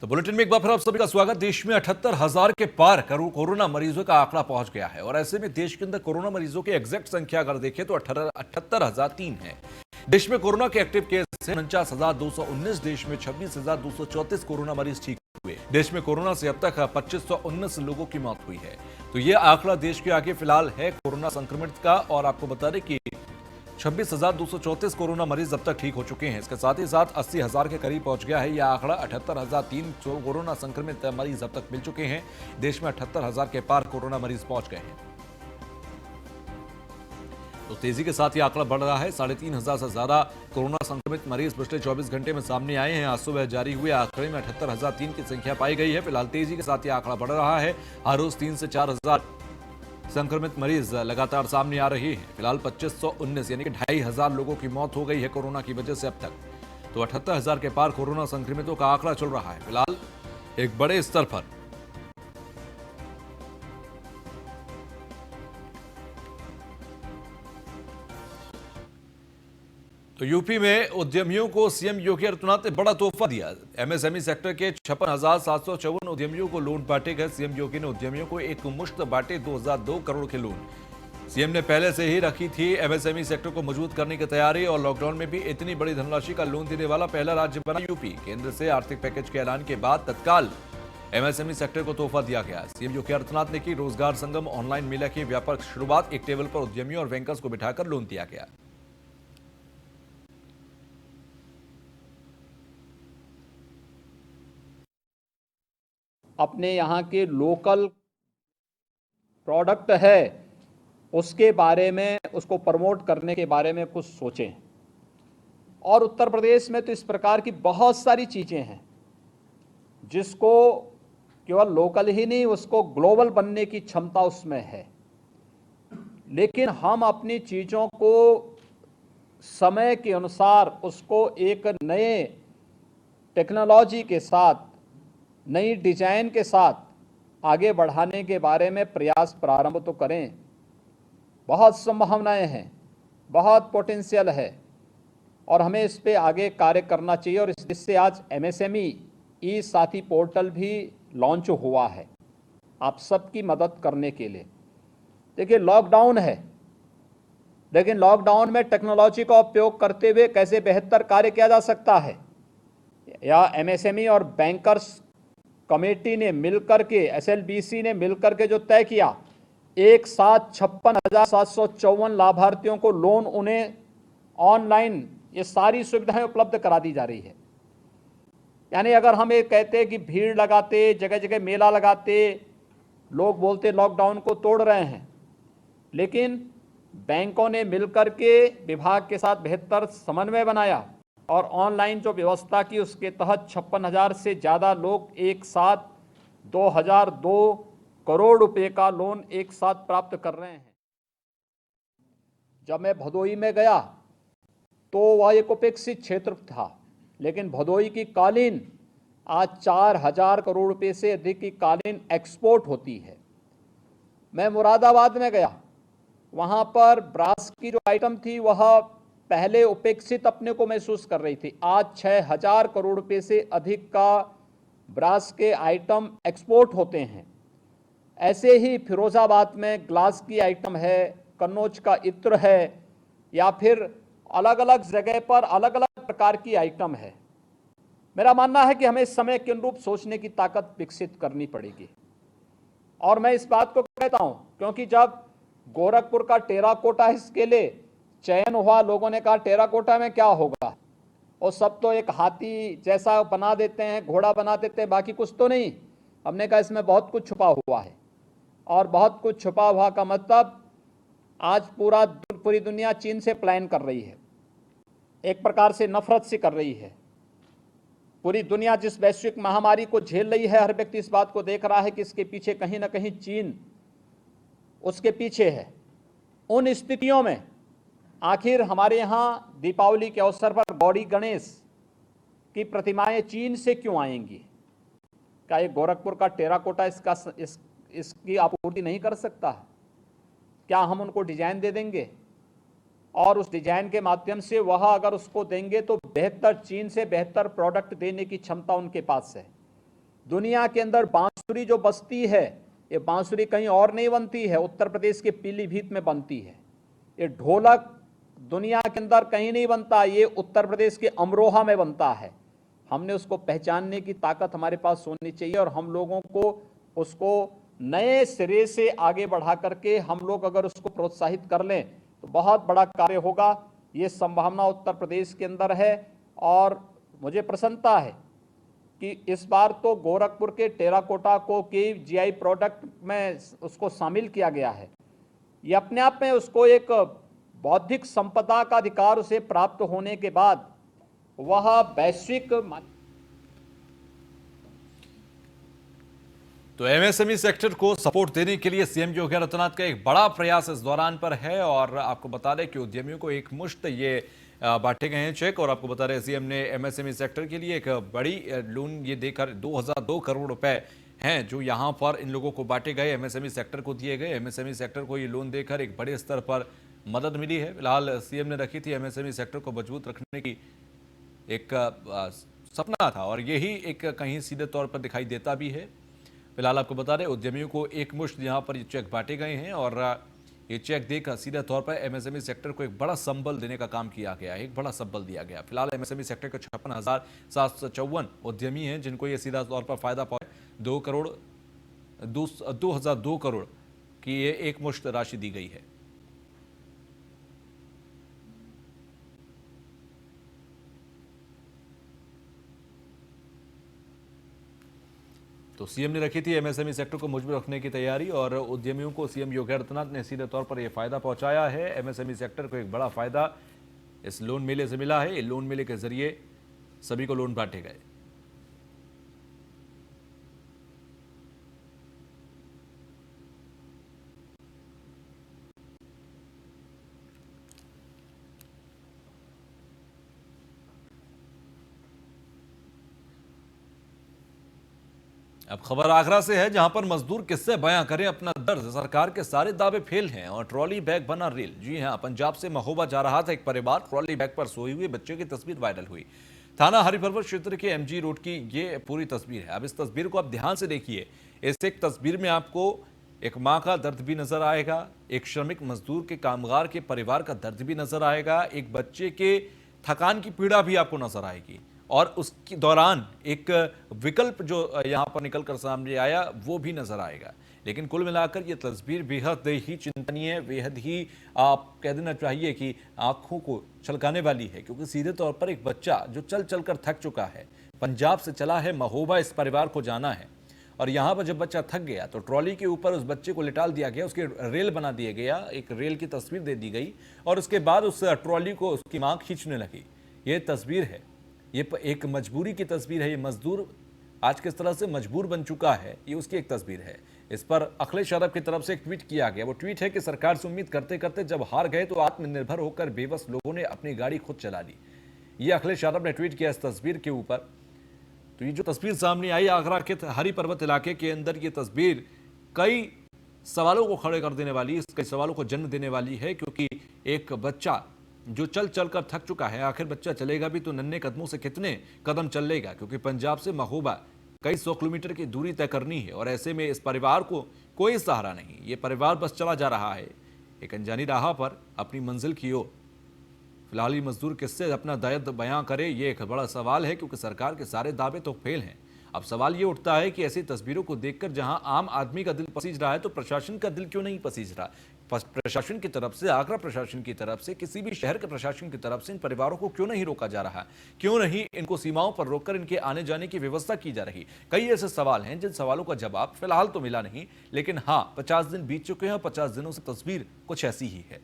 तो बुलेटिन में एक बार फिर आप सभी का स्वागत। देश में 78,000 के पार कोरोना मरीजों का आंकड़ा पहुंच गया है और ऐसे में देश के अंदर कोरोना मरीजों की एग्जैक्ट संख्या अगर देखें तो 78,003 है। देश में कोरोना के एक्टिव केस है 49,219। देश में 26,234 कोरोना मरीज ठीक हुए। देश में कोरोना से अब तक 2,519 लोगों की मौत हुई है। तो यह आंकड़ा देश के आगे फिलहाल है कोरोना संक्रमित का। और आपको बता दें कि 26,234 कोरोना मरीज अब तक ठीक हो चुके हैं। इसके साथ ही साथ 80,000 के करीब पहुंच गया है यह आंकड़ा। 78,003 कोरोना संक्रमित मरीज अब तक मिल चुके हैं। देश में 78,000 के पार कोरोना मरीज पहुंच गए हैं। तो तेजी के साथ यह आंकड़ा बढ़ रहा है। 3,500 से ज्यादा कोरोना संक्रमित मरीज पिछले 24 घंटे में सामने आए हैं। आज सुबह जारी हुए आंकड़े में 78,003 की संख्या पाई गई है। फिलहाल तेजी के साथ यह आंकड़ा बढ़ रहा है। हर रोज 3 से 4,000 संक्रमित मरीज लगातार सामने आ रहे हैं। फिलहाल 2,519 यानी कि 2,500 लोगों की मौत हो गई है कोरोना की वजह से अब तक। तो 78,000 के पार कोरोना संक्रमितों का आंकड़ा चल रहा है फिलहाल एक बड़े स्तर पर। तो यूपी में उद्यमियों को सीएम योगी आदित्यनाथ ने बड़ा तोहफा दिया। एमएसएमई सेक्टर के 56,754 उद्यमियों को लोन बांटे गए। सीएम योगी ने उद्यमियों को एक मुश्त बांटे 2,002 करोड़ के लोन। सीएम ने पहले से ही रखी थी एमएसएमई सेक्टर को मजबूत करने की तैयारी और लॉकडाउन में भी इतनी बड़ी धनराशि का लोन देने वाला पहला राज्य बना यूपी। केंद्र से आर्थिक पैकेज के ऐलान के बाद तत्काल एमएसएमई सेक्टर को तोहफा दिया गया। सीएम योगी आदित्यनाथ ने की रोजगार संगम ऑनलाइन मेला की व्यापक शुरुआत। एक टेबल पर उद्यमियों और बैंकर्स को बिठाकर लोन दिया गया। अपने यहाँ के लोकल प्रोडक्ट है उसके बारे में, उसको प्रमोट करने के बारे में कुछ सोचें। और उत्तर प्रदेश में तो इस प्रकार की बहुत सारी चीज़ें हैं जिसको केवल लोकल ही नहीं, उसको ग्लोबल बनने की क्षमता उसमें है। लेकिन हम अपनी चीज़ों को समय के अनुसार उसको एक नए टेक्नोलॉजी के साथ, नई डिजाइन के साथ आगे बढ़ाने के बारे में प्रयास प्रारंभ तो करें। बहुत संभावनाएं हैं, बहुत पोटेंशियल है और हमें इस पे आगे कार्य करना चाहिए। और इससे आज एमएसएमई ई साथी पोर्टल भी लॉन्च हुआ है आप सबकी मदद करने के लिए। देखिए लॉकडाउन है, लेकिन लॉकडाउन में टेक्नोलॉजी का उपयोग करते हुए कैसे बेहतर कार्य किया जा सकता है, या एमएसएमई और बैंकर्स कमेटी ने मिलकर के, एसएलबीसी ने मिलकर के जो तय किया, एक साथ 56,754 लाभार्थियों को लोन उन्हें ऑनलाइन ये सारी सुविधाएं उपलब्ध करा दी जा रही है। यानी अगर हम ये कहते कि भीड़ लगाते, जगह जगह मेला लगाते, लोग बोलते लॉकडाउन को तोड़ रहे हैं, लेकिन बैंकों ने मिलकर के विभाग के साथ बेहतर समन्वय बनाया और ऑनलाइन जो व्यवस्था की उसके तहत 56,000 से ज़्यादा लोग एक साथ 2,002 करोड़ रुपए का लोन एक साथ प्राप्त कर रहे हैं। जब मैं भदोई में गया तो वह एक उपेक्षित क्षेत्र था, लेकिन भदोई की कालीन आज 4,000 करोड़ रुपए से अधिक की कालीन एक्सपोर्ट होती है। मैं मुरादाबाद में गया, वहाँ पर ब्रास की जो आइटम थी वह पहले उपेक्षित अपने को महसूस कर रही थी। आज 6,000 करोड़ रुपए से अधिक का ब्रास के आइटम एक्सपोर्ट होते हैं। ऐसे ही फिरोजाबाद में ग्लास की आइटम है, कन्नौज का इत्र है, या फिर अलग अलग जगह पर अलग अलग प्रकार की आइटम है। मेरा मानना है कि हमें इस समय के अनुरूप सोचने की ताकत विकसित करनी पड़ेगी। और मैं इस बात को कहता हूं क्योंकि जब गोरखपुर का टेराकोटा इसके लिए चयन हुआ, लोगों ने कहा टेराकोटा में क्या होगा, और सब तो एक हाथी जैसा बना देते हैं, घोड़ा बना देते हैं, बाकी कुछ तो नहीं। हमने कहा इसमें बहुत कुछ छुपा हुआ है, और बहुत कुछ छुपा हुआ का मतलब आज पूरी दुनिया चीन से प्लान कर रही है, एक प्रकार से नफरत से कर रही है। पूरी दुनिया जिस वैश्विक महामारी को झेल रही है, हर व्यक्ति इस बात को देख रहा है कि इसके पीछे कहीं ना कहीं चीन उसके पीछे है। उन स्थितियों में आखिर हमारे यहाँ दीपावली के अवसर पर गौरी गणेश की प्रतिमाएं चीन से क्यों आएंगी? क्या ये गोरखपुर का टेराकोटा इसकी आपूर्ति नहीं कर सकता? क्या हम उनको डिजाइन दे देंगे और उस डिजाइन के माध्यम से वह अगर उसको देंगे तो बेहतर, चीन से बेहतर प्रोडक्ट देने की क्षमता उनके पास है। दुनिया के अंदर बांसुरी जो बजती है, ये बांसुरी कहीं और नहीं बनती है, उत्तर प्रदेश के पीलीभीत में बनती है। ये ढोलक दुनिया के अंदर कहीं नहीं बनता, ये उत्तर प्रदेश के अमरोहा में बनता है। हमने उसको पहचानने की ताकत हमारे पास होनी चाहिए और हम लोगों को उसको नए सिरे से आगे बढ़ा करके हम लोग अगर उसको प्रोत्साहित कर लें तो बहुत बड़ा कार्य होगा। ये संभावना उत्तर प्रदेश के अंदर है और मुझे प्रसन्नता है कि इस बार तो गोरखपुर के टेराकोटा को के जीआई प्रोडक्ट में उसको शामिल किया गया है। ये अपने आप में उसको एक बौद्धिक संपदा का अधिकार उसे प्राप्त होने के बाद वह वैश्विक तो एमएसएमई सेक्टर को सपोर्ट देने के लिए सीएम योगी आदित्यनाथ का एक बड़ा प्रयास इस दौरान पर है और आपको बता दें कि उद्यमियों को एक मुश्त ये बांटे गए हैं चेक। और आपको बता रहे सीएम ने एमएसएमई सेक्टर के लिए एक बड़ी लोन ये देकर 2002 करोड़ रुपए हैं जो यहां पर इन लोगों को बांटे गए, एमएसएमई सेक्टर को दिए गए। एमएसएमई सेक्टर को ये लोन देकर एक बड़े स्तर पर मदद मिली है। फिलहाल सीएम ने रखी थी एमएसएमई सेक्टर को मजबूत रखने की एक सपना था और यही एक कहीं सीधे तौर पर दिखाई देता भी है। फिलहाल आपको बता दें उद्यमियों को एक मुश्त यहाँ पर ये चेक बांटे गए हैं और ये चेक देकर सीधे तौर पर एमएसएमई सेक्टर को एक बड़ा संबल देने का काम किया गया है, एक बड़ा संबल दिया गया। फिलहाल एमएसएमई सेक्टर के 56,754 उद्यमी हैं जिनको ये सीधा तौर पर फायदा पहुंचे। 2002 करोड़ की ये एक मुश्त राशि दी गई है। तो सीएम ने रखी थी एमएसएमई सेक्टर को मजबूत रखने की तैयारी और उद्यमियों को सीएम योगी आदित्यनाथ ने सीधे तौर पर यह फायदा पहुंचाया है। एमएसएमई सेक्टर को एक बड़ा फायदा इस लोन मेले से मिला है। लोन मेले के जरिए सभी को लोन बांटे गए। अब खबर आगरा से है जहां पर मजदूर किससे बयां करें अपना दर्द। सरकार के सारे दावे फेल हैं और ट्रॉली बैग बना रेल। जी हां, पंजाब से महोबा जा रहा था एक परिवार, ट्रॉली बैग पर सोए हुए बच्चे की तस्वीर वायरल हुई। थाना हरिपर्वत क्षेत्र के एमजी रोड की ये पूरी तस्वीर है। अब इस तस्वीर को आप ध्यान से देखिए। इस एक तस्वीर में आपको एक माँ का दर्द भी नजर आएगा, एक श्रमिक मजदूर के कामगार के परिवार का दर्द भी नजर आएगा, एक बच्चे के थकान की पीड़ा भी आपको नजर आएगी और उसके दौरान एक विकल्प जो यहां पर निकलकर सामने आया वो भी नजर आएगा। लेकिन कुल मिलाकर ये तस्वीर बेहद ही चिंतनीय, बेहद ही आप कह देना चाहिए कि आंखों को छलकाने वाली है, क्योंकि सीधे तौर पर एक बच्चा जो चल चल कर थक चुका है, पंजाब से चला है महोबा इस परिवार को जाना है और यहां पर जब बच्चा थक गया तो ट्रॉली के ऊपर उस बच्चे को लिटाल दिया गया, उसके रेल बना दिया गया, एक रेल की तस्वीर दे दी गई और उसके बाद उस ट्रॉली को उसकी मां खींचने लगी। ये तस्वीर है, ये एक मजबूरी की तस्वीर है। ये मजदूर आज किस तरह से मजबूर बन चुका है, ये उसकी एक तस्वीर है। इस पर अखिलेश यादव की तरफ से एक ट्वीट किया गया। वो ट्वीट है कि सरकार से उम्मीद करते करते जब हार गए तो आत्मनिर्भर होकर बेबस लोगों ने अपनी गाड़ी खुद चला ली। ये अखिलेश यादव ने ट्वीट किया इस तस्वीर के ऊपर। तो ये जो तस्वीर सामने आई आगरा के हरी पर्वत इलाके के अंदर, ये तस्वीर कई सवालों को खड़े कर देने वाली, कई सवालों को जन्म देने वाली है, क्योंकि एक बच्चा जो चल चल कर थक चुका है, आखिर बच्चा चलेगा भी तो नन्हे कदमों से कितने कदम चल लेगा, क्योंकि पंजाब से महोबा कई 100 किलोमीटर की दूरी तय करनी है और ऐसे में इस परिवार को कोई सहारा नहीं। ये परिवार बस चला जा रहा है एक अनजानी राह पर अपनी मंजिल की ओर। फिलहाल ये मजदूर किससे अपना दर्द बयां करे, ये एक बड़ा सवाल है, क्योंकि सरकार के सारे दावे तो फेल हैं। अब सवाल ये उठता है कि ऐसी तस्वीरों को देखकर जहां आम आदमी का दिल पसीज रहा है तो प्रशासन का दिल क्यों नहीं पसीज रहा। प्रशासन की तरफ से, आगरा प्रशासन की तरफ से, किसी भी शहर के प्रशासन की तरफ से इन परिवारों को क्यों नहीं रोका जा रहा, क्यों नहीं इनको सीमाओं पर रोककर इनके आने जाने की व्यवस्था की जा रही। कई ऐसे सवाल हैं जिन सवालों का जवाब फिलहाल तो मिला नहीं, लेकिन हाँ 50 दिन बीत चुके हैं और 50 दिनों से तस्वीर कुछ ऐसी ही है।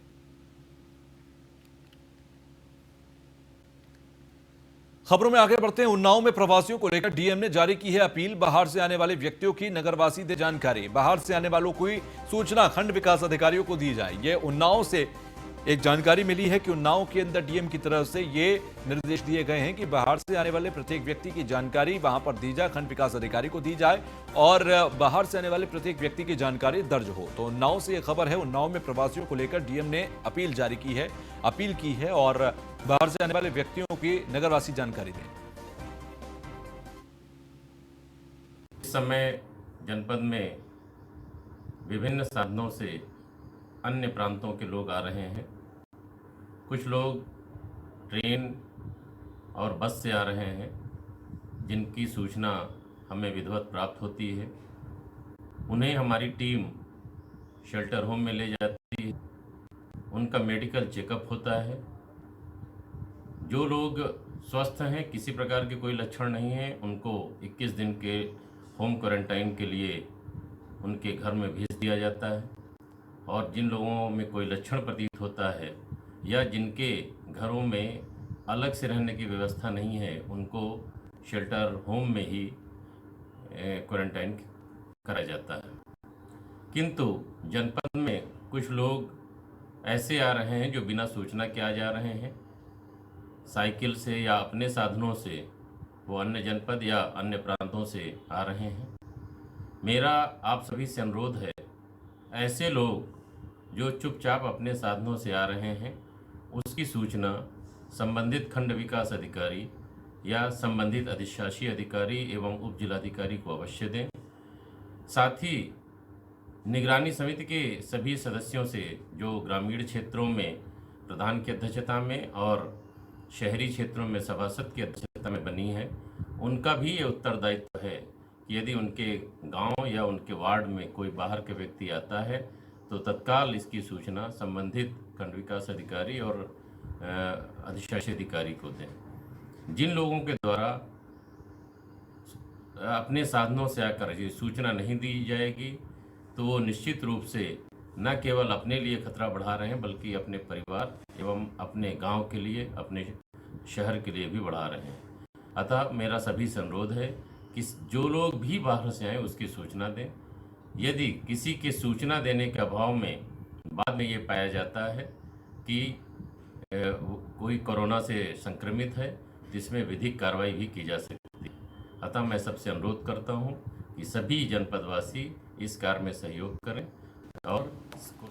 खबरों में आगे बढ़ते हैं। उन्नाव में प्रवासियों को लेकर डीएम ने जारी की है अपील। बाहर से आने वाले व्यक्तियों की नगरवासी दे जानकारी। बाहर से आने वालों की सूचना खंड विकास अधिकारियों को दी जाए। यह उन्नाव से एक जानकारी मिली है कि उन्नाव के अंदर डीएम की तरफ से ये निर्देश दिए गए हैं कि बाहर से आने वाले प्रत्येक व्यक्ति की जानकारी वहां पर दी जाए, खंड विकास अधिकारी को दी जाए और बाहर से आने वाले प्रत्येक व्यक्ति की जानकारी दर्ज हो। तो उन्नाव से यह खबर है। उन्नाव में प्रवासियों को लेकर डीएम ने अपील जारी की है, अपील की है और बाहर से आने वाले व्यक्तियों की नगरवासी जानकारी दें। इस समय जनपद में विभिन्न साधनों से अन्य प्रांतों के लोग आ रहे हैं। कुछ लोग ट्रेन और बस से आ रहे हैं, जिनकी सूचना हमें विधिवत प्राप्त होती है। उन्हें हमारी टीम शेल्टर होम में ले जाती है, उनका मेडिकल चेकअप होता है। जो लोग स्वस्थ हैं, किसी प्रकार के कोई लक्षण नहीं हैं, उनको 21 दिन के होम क्वारंटाइन के लिए उनके घर में भेज दिया जाता है। और जिन लोगों में कोई लक्षण प्रतीत होता है या जिनके घरों में अलग से रहने की व्यवस्था नहीं है, उनको शेल्टर होम में ही क्वारंटाइन करा जाता है। किंतु जनपद में कुछ लोग ऐसे आ रहे हैं जो बिना सूचना के आ जा रहे हैं, साइकिल से या अपने साधनों से। वो अन्य जनपद या अन्य प्रांतों से आ रहे हैं। मेरा आप सभी से अनुरोध है, ऐसे लोग जो चुपचाप अपने साधनों से आ रहे हैं, उसकी सूचना संबंधित खंड विकास अधिकारी या संबंधित अधिशासी अधिकारी एवं उप जिलाधिकारी को अवश्य दें। साथ ही निगरानी समिति के सभी सदस्यों से, जो ग्रामीण क्षेत्रों में प्रधान की अध्यक्षता में और शहरी क्षेत्रों में सभासद की अध्यक्षता में बनी है, उनका भी ये उत्तरदायित्व है कि यदि उनके गांव या उनके वार्ड में कोई बाहर के व्यक्ति आता है तो तत्काल इसकी सूचना संबंधित खंड विकास अधिकारी और अधिशासी अधिकारी को दें। जिन लोगों के द्वारा अपने साधनों से आकर ये सूचना नहीं दी जाएगी, तो वो निश्चित रूप से न केवल अपने लिए खतरा बढ़ा रहे हैं, बल्कि अपने परिवार एवं अपने गांव के लिए, अपने शहर के लिए भी बढ़ा रहे हैं। अतः मेरा सभी से अनुरोध है कि जो लोग भी बाहर से आए उसकी सूचना दें। यदि किसी के सूचना देने के अभाव में बाद में ये पाया जाता है कि कोई कोरोना से संक्रमित है, जिसमें विधिक कार्रवाई भी की जा सकती है। अतः मैं सबसे अनुरोध करता हूँ कि सभी जनपदवासी इस कार्य में सहयोग करें और इसको